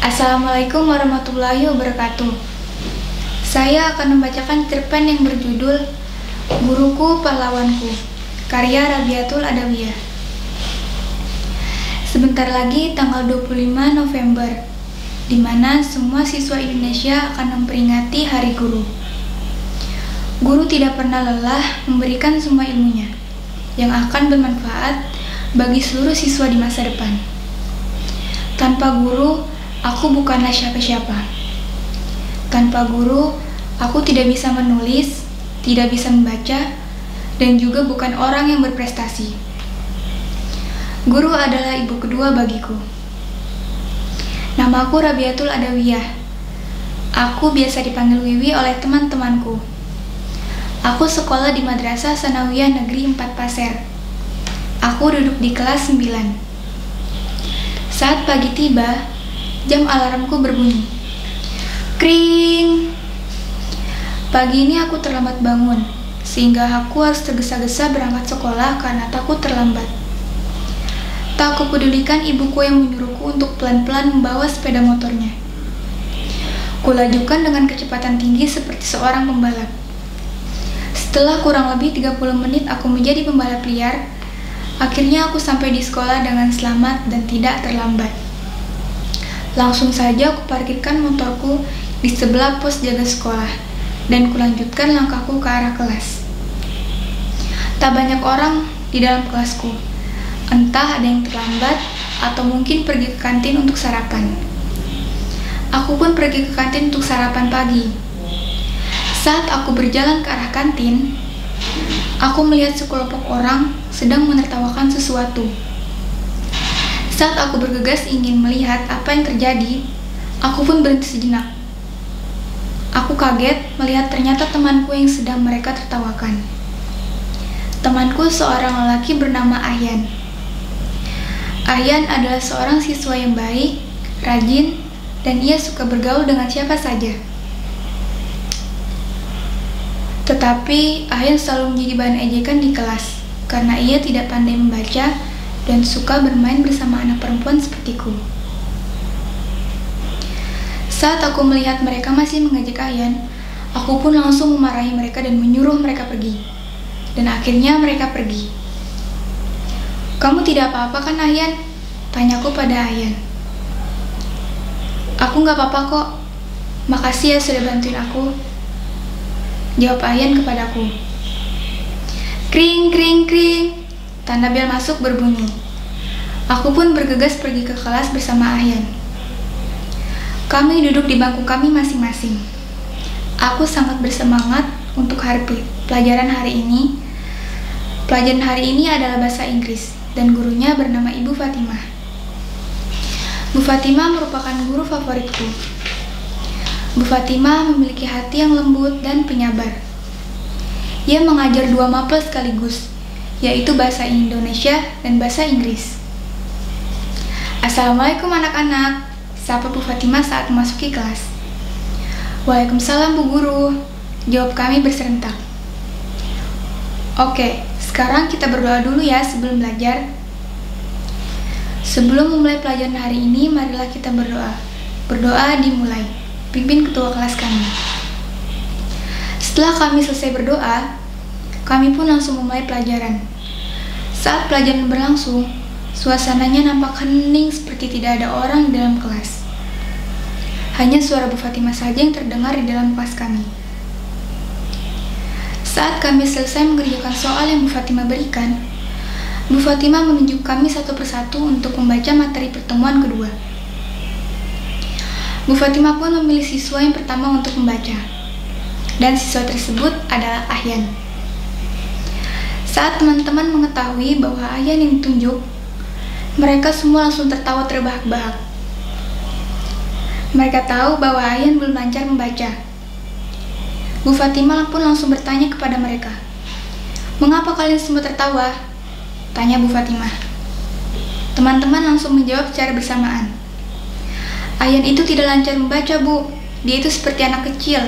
Assalamualaikum warahmatullahi wabarakatuh. Saya akan membacakan cerpen yang berjudul Guruku Pahlawanku, karya Rabiatul Adawiyah. Sebentar lagi tanggal 25 November, di mana semua siswa Indonesia akan memperingati Hari Guru. Guru tidak pernah lelah memberikan semua ilmunya yang akan bermanfaat bagi seluruh siswa di masa depan. Tanpa guru, aku bukanlah siapa-siapa. Tanpa guru, aku tidak bisa menulis, tidak bisa membaca, dan juga bukan orang yang berprestasi. Guru adalah ibu kedua bagiku. Namaku Rabiatul Adawiyah. Aku biasa dipanggil Wiwi oleh teman-temanku. Aku sekolah di Madrasah Sanawiyah Negeri 4 Pasir. Aku duduk di kelas 9. Saat pagi tiba, jam alarmku berbunyi. Kring! Pagi ini aku terlambat bangun, sehingga aku harus tergesa-gesa berangkat sekolah karena takut terlambat. Tak kupedulikan ibuku yang menyuruhku untuk pelan-pelan membawa sepeda motornya. Kulajukan dengan kecepatan tinggi seperti seorang pembalap. Setelah kurang lebih 30 menit aku menjadi pembalap liar, akhirnya aku sampai di sekolah dengan selamat dan tidak terlambat. Langsung saja aku parkirkan motorku di sebelah pos jaga sekolah dan kulanjutkan langkahku ke arah kelas. Tak banyak orang di dalam kelasku. Entah ada yang terlambat atau mungkin pergi ke kantin untuk sarapan. Aku pun pergi ke kantin untuk sarapan pagi. Saat aku berjalan ke arah kantin, aku melihat sekelompok orang sedang menertawakan sesuatu. Saat aku bergegas ingin melihat apa yang terjadi, aku pun berhenti sejenak. Aku kaget melihat ternyata temanku yang sedang mereka tertawakan. Temanku seorang lelaki bernama Ahyan. Ahyan adalah seorang siswa yang baik, rajin, dan ia suka bergaul dengan siapa saja. Tetapi Ahyan selalu menjadi bahan ejekan di kelas karena ia tidak pandai membaca dan suka bermain bersama anak perempuan sepertiku. Saat aku melihat mereka masih mengejek Ahyan, aku pun langsung memarahi mereka dan menyuruh mereka pergi. Dan akhirnya mereka pergi. "Kamu tidak apa-apa kan, Ahyan?" tanyaku pada Ahyan. "Aku gak apa-apa kok. Makasih ya sudah bantuin aku," jawab Ahyan kepadaku. Kring, kring, kring. Tanda bel masuk berbunyi. Aku pun bergegas pergi ke kelas bersama Ahyan. Kami duduk di bangku kami masing-masing. Aku sangat bersemangat untuk pelajaran hari ini. Pelajaran hari ini adalah bahasa Inggris dan gurunya bernama Ibu Fatimah. Bu Fatimah merupakan guru favoritku. Bu Fatimah memiliki hati yang lembut dan penyabar. Ia mengajar 2 mapel sekaligus, yaitu bahasa Indonesia dan bahasa Inggris. "Assalamualaikum anak-anak," sapa Bu Fatimah saat memasuki kelas. "Waalaikumsalam Bu Guru," jawab kami berserentak. "Oke, sekarang kita berdoa dulu ya sebelum belajar." Sebelum memulai pelajaran hari ini, marilah kita berdoa. Berdoa dimulai. Pimpin ketua kelas kami. Setelah kami selesai berdoa, kami pun langsung memulai pelajaran. Saat pelajaran berlangsung, suasananya nampak hening seperti tidak ada orang di dalam kelas. Hanya suara Bu Fatimah saja yang terdengar di dalam kelas kami. Saat kami selesai mengerjakan soal yang Bu Fatimah berikan, Bu Fatimah menunjuk kami satu persatu untuk membaca materi pertemuan kedua. Bu Fatimah pun memilih siswa yang pertama untuk membaca, dan siswa tersebut adalah Ahyan. Saat teman-teman mengetahui bahwa Ahyan yang ditunjuk, mereka semua langsung tertawa terbahak-bahak. Mereka tahu bahwa Ahyan belum lancar membaca. Bu Fatimah pun langsung bertanya kepada mereka, "Mengapa kalian semua tertawa?" tanya Bu Fatimah. Teman-teman langsung menjawab secara bersamaan. "Ahyan itu tidak lancar membaca, Bu. Dia itu seperti anak kecil.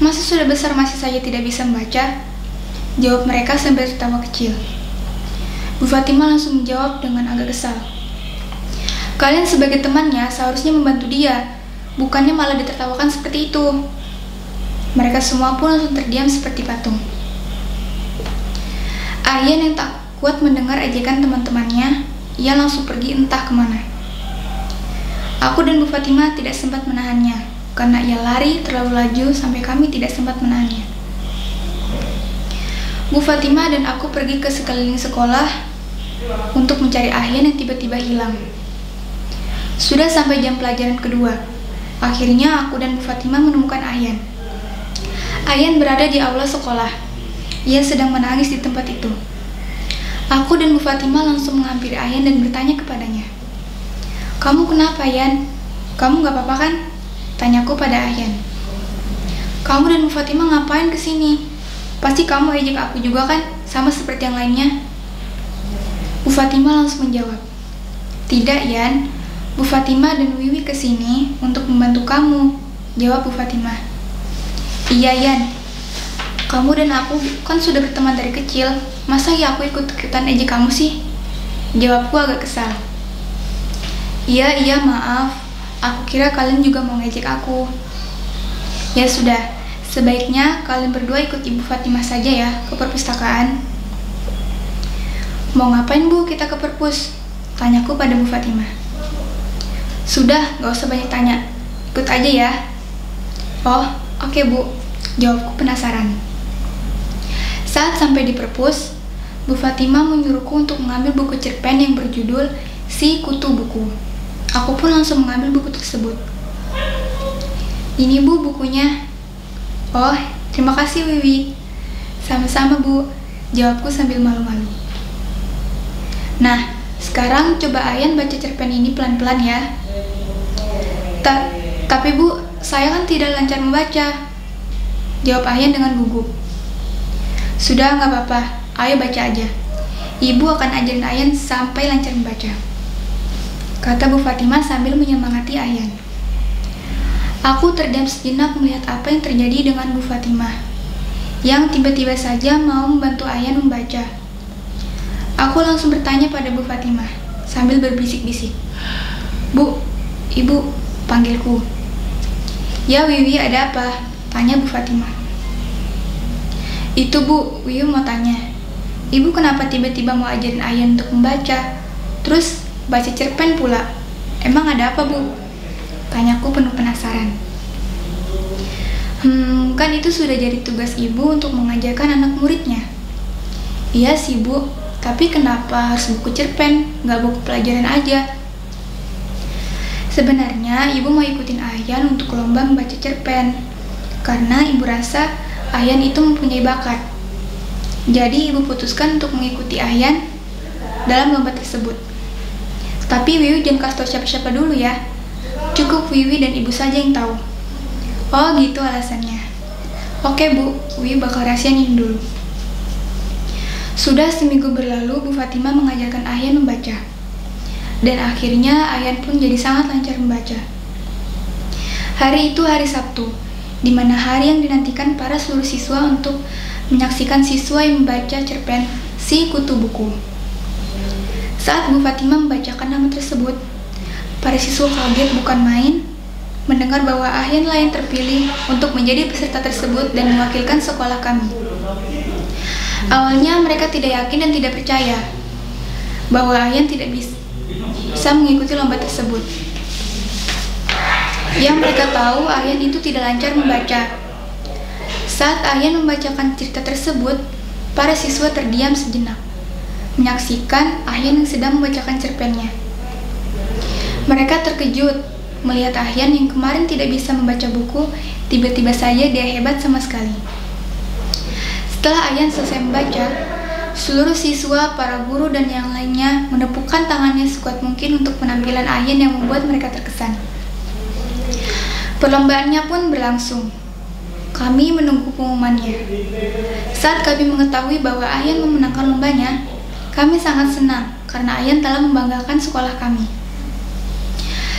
Masa sudah besar masih saja tidak bisa membaca?" jawab mereka sambil tertawa kecil. Bu Fatimah langsung menjawab dengan agak kesal. Kalian sebagai temannya seharusnya membantu dia, bukannya malah ditertawakan seperti itu. Mereka semua pun langsung terdiam seperti patung. Aryan yang tak kuat mendengar ejekan teman-temannya, ia langsung pergi entah kemana. Aku dan Bu Fatimah tidak sempat menahannya, karena ia lari terlalu laju sampai kami tidak sempat menahannya. Bu Fatimah dan aku pergi ke sekeliling sekolah untuk mencari Aryan yang tiba-tiba hilang. Sudah sampai jam pelajaran kedua. Akhirnya aku dan Bu Fatimah menemukan Aryan. Aryan berada di aula sekolah. Ia sedang menangis di tempat itu. Aku dan Bu Fatimah langsung menghampiri Aryan dan bertanya kepadanya. "Kamu kenapa, Aryan? Kamu gak apa-apa kan?" tanyaku pada Aryan. "Kamu dan Bu Fatimah ngapain kesini? Pasti kamu ejek aku juga kan, sama seperti yang lainnya?" Bu Fatimah langsung menjawab. "Tidak, Yan. Bu Fatimah dan Wiwi kesini untuk membantu kamu," jawab Bu Fatimah. "Iya, Yan. Kamu dan aku kan sudah berteman dari kecil. Masa ya aku ikut-ikutan ejek kamu sih?" Jawabku agak kesal. Iya, maaf. Aku kira kalian juga mau ngejek aku." "Ya sudah, sebaiknya kalian berdua ikut Ibu Fatimah saja ya ke perpustakaan." "Mau ngapain, Bu, kita ke perpus?" tanyaku pada Bu Fatimah. "Sudah, gak usah banyak tanya. Ikut aja ya." "Oh, oke, Bu," jawabku penasaran. Saat sampai di perpus, Bu Fatimah menyuruhku untuk mengambil buku cerpen yang berjudul Si Kutu Buku. Aku pun langsung mengambil buku tersebut. "Ini, Bu, bukunya." "Oh, terima kasih, Wiwi." "Sama-sama, Bu," jawabku sambil malu-malu. "Nah, sekarang coba Aryan baca cerpen ini pelan-pelan ya." Tapi Bu, saya kan tidak lancar membaca," jawab Aryan dengan gugup. "Sudah, gak apa-apa, ayo baca aja. Ibu akan ajarin Aryan sampai lancar membaca," kata Bu Fatimah sambil menyemangati Aryan. Aku terdiam sejenak melihat apa yang terjadi dengan Bu Fatimah, yang tiba-tiba saja mau membantu Aryan membaca. Aku langsung bertanya pada Bu Fatimah sambil berbisik-bisik. "Bu, Ibu panggilku." "Ya, Wiwi, ada apa?" tanya Bu Fatimah. "Itu, Bu, Wiwi mau tanya. Ibu kenapa tiba-tiba mau ajarin Aryan untuk membaca? Terus baca cerpen pula. Emang ada apa, Bu?" tanyaku penuh penasaran. Kan itu sudah jadi tugas Ibu untuk mengajarkan anak muridnya." "Iya sih, Bu, tapi kenapa harus buku cerpen, gak buku pelajaran aja?" "Sebenarnya Ibu mau ikutin Aryan untuk lomba membaca cerpen, karena Ibu rasa Aryan itu mempunyai bakat. Jadi Ibu putuskan untuk mengikuti Aryan dalam lomba tersebut. Tapi Wiwi jangan kasih tahu siapa-siapa dulu ya. Cukup Wiwi dan Ibu saja yang tahu." "Oh gitu alasannya. Oke, Bu, Wiwi bakal rahasiain dulu." Sudah seminggu berlalu, Bu Fatimah mengajarkan Aryan membaca. Dan akhirnya Aryan pun jadi sangat lancar membaca. Hari itu hari Sabtu, di mana hari yang dinantikan para seluruh siswa untuk menyaksikan siswa yang membaca cerpen Si Kutu Buku. Saat Bu Fatimah membacakan nama tersebut, para siswa kaget bukan main mendengar bahwa Aryan lah yang terpilih untuk menjadi peserta tersebut dan mewakilkan sekolah kami. Awalnya mereka tidak yakin dan tidak percaya bahwa Aryan tidak bisa mengikuti lomba tersebut. Yang mereka tahu Aryan itu tidak lancar membaca. Saat Aryan membacakan cerita tersebut, para siswa terdiam sejenak, menyaksikan Aryan yang sedang membacakan cerpennya. Mereka terkejut melihat Aryan yang kemarin tidak bisa membaca buku, tiba-tiba saja dia hebat sama sekali. Setelah Aryan selesai membaca, seluruh siswa, para guru, dan yang lainnya menepukkan tangannya sekuat mungkin untuk penampilan Aryan yang membuat mereka terkesan. Perlombaannya pun berlangsung. Kami menunggu pengumumannya. Saat kami mengetahui bahwa Aryan memenangkan lombanya, kami sangat senang karena Aryan telah membanggakan sekolah kami.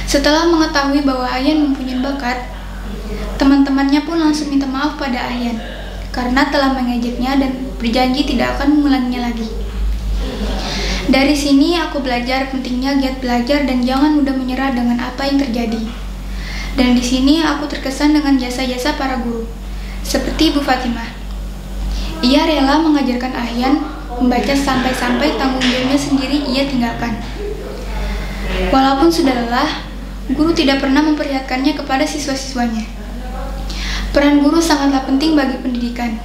Setelah mengetahui bahwa Aryan mempunyai bakat, teman-temannya pun langsung minta maaf pada Aryan karena telah mengejeknya dan berjanji tidak akan mengulanginya lagi. Dari sini aku belajar pentingnya giat belajar dan jangan mudah menyerah dengan apa yang terjadi. Dan di sini aku terkesan dengan jasa-jasa para guru, seperti Bu Fatimah. Ia rela mengajarkan Ahyan membaca sampai-sampai tanggung jawabnya sendiri ia tinggalkan. Walaupun sudah lelah, guru tidak pernah memperlihatkannya kepada siswa-siswanya. Peran guru sangatlah penting bagi pendidikan.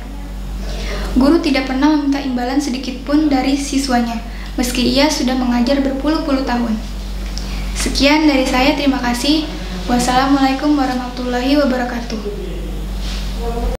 Guru tidak pernah meminta imbalan sedikit pun dari siswanya, meski ia sudah mengajar berpuluh-puluh tahun. Sekian dari saya, terima kasih. Wassalamualaikum warahmatullahi wabarakatuh.